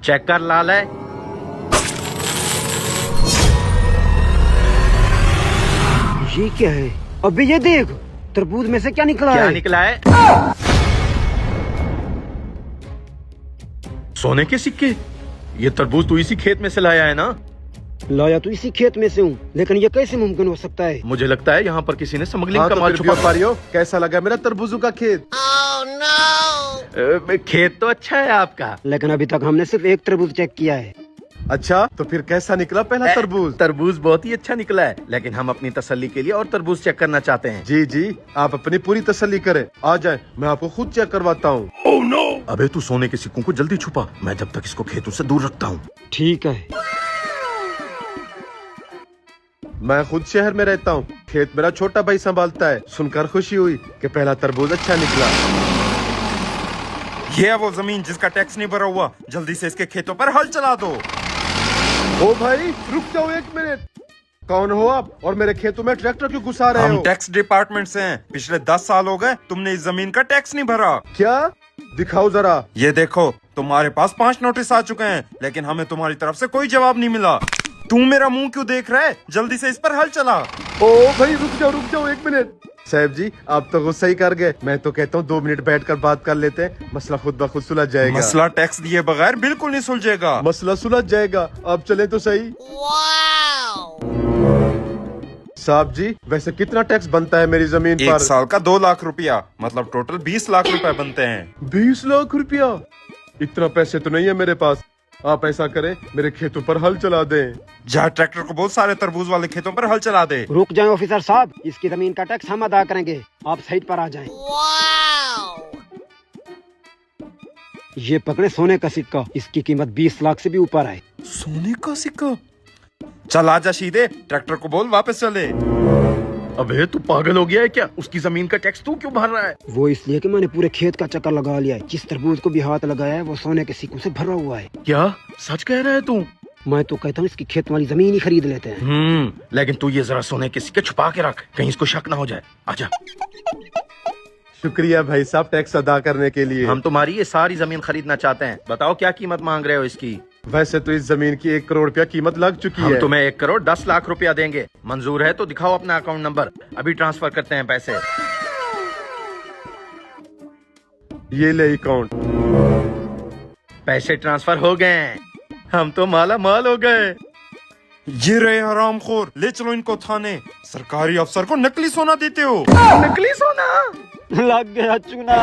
Check कर लाल है। ये क्या है? अबे ये देख, तरबूज में से क्या निकला क्या है? निकला है? सोने के सिक्के। ये तरबूज तू इसी खेत में से लाया है ना? लाया तो इसी खेत में से हूँ, लेकिन ये कैसे मुमकिन हो सकता है? मुझे लगता है यहाँ पर किसी ने स्मगलिंग का तो माल फिर छुपा। व्यापारियों, कैसा लगा मेरा तरबूजों का खेत? खेत तो अच्छा है आपका। लेकिन अभी तक हमने सिर्फ एक तरबूज चेक किया है। अच्छा, तो फिर कैसा निकला पहला तरबूज? तरबूज बहुत ही अच्छा निकला है, लेकिन हम अपनी तसल्ली के लिए और तरबूज चेक करना चाहते हैं। जी जी, आप अपनी पूरी तसल्ली करें। आ जाए, मैं आपको खुद चेक करवाता हूँ। Oh no! अबे तू सोने के सिक्कों को जल्दी छुपा, मैं जब तक इसको खेतों से दूर रखता हूँ। ठीक है। मैं खुद शहर में रहता हूँ, खेत मेरा छोटा भाई संभालता है। सुनकर खुशी हुई कि पहला तरबूज अच्छा निकला। ये है वो जमीन जिसका टैक्स नहीं भरा हुआ। जल्दी से इसके खेतों पर हल चला दो। ओ भाई, रुक जाओ एक मिनट। कौन हो आप और मेरे खेतों में ट्रैक्टर क्यों घुसा रहे हम हो? टैक्स डिपार्टमेंट से हैं। पिछले 10 साल हो गए तुमने इस जमीन का टैक्स नहीं भरा। क्या? दिखाओ जरा। ये देखो, तुम्हारे पास 5 नोटिस आ चुके हैं, लेकिन हमें तुम्हारी तरफ से कोई जवाब नहीं मिला। तू मेरा मुंह क्यों देख रहा है? जल्दी से इस पर हल चला। ओ भाई, रुक जाओ एक मिनट। साहब जी, आप तो गुस्सा ही कर गए। मैं तो कहता हूँ 2 मिनट बैठकर बात कर लेते हैं, मसला खुद ब खुद सुलझ जाएगा। मसला टैक्स दिए बगैर बिल्कुल नहीं सुलझेगा। मसला सुलझ जाएगा, आप चले तो सही। साहब जी, वैसे कितना टैक्स बनता है मेरी जमीन पर? 1 साल का 2 लाख रुपया, मतलब टोटल 20 लाख रुपए बनते हैं। 20 लाख रुपया? इतना पैसे तो नहीं है मेरे पास। आप ऐसा करें, मेरे खेतों पर हल चला दें। जहाँ ट्रैक्टर को बहुत सारे तरबूज वाले खेतों पर हल चला दे। रुक जाएं ऑफिसर साहब, इसकी जमीन का टैक्स हम अदा करेंगे। आप साइड पर आ जाएं। ये पकड़े सोने का सिक्का, इसकी कीमत 20 लाख से भी ऊपर है। सोने का सिक्का? चल आजा सीधे, ट्रैक्टर को बोल वापस चले। अबे तू पागल हो गया है क्या? उसकी जमीन का टैक्स तू क्यों भर रहा है? वो इसलिए कि मैंने पूरे खेत का चक्कर लगा लिया है। जिस तरबूज को भी हाथ लगाया है वो सोने के सिक्कों से भरा हुआ है। क्या सच कह रहा है तू? मैं तो कहता हूँ इसकी खेत वाली जमीन ही खरीद लेते हैं। लेकिन तू ये जरा सोने के सिक्के छुपा के रख, कहीं इसको शक ना हो जाए। आजा। शुक्रिया भाई साहब टैक्स अदा करने के लिए। हम तुम्हारी ये सारी जमीन खरीदना चाहते हैं। बताओ क्या कीमत मांग रहे हो इसकी? वैसे तो इस जमीन की 1 करोड़ रुपया कीमत लग चुकी हम है। तुम्हें 1 करोड़ 10 लाख रुपया देंगे। मंजूर है तो दिखाओ अपना अकाउंट नंबर, अभी ट्रांसफर करते हैं पैसे। ये ले अकाउंट। पैसे ट्रांसफर हो गए, हम तो माला माल हो गए। ये रहे हरामखोर, ले चलो इनको थाने। सरकारी अफसर को नकली सोना देते हो। नकली सोना? लग गया चूना।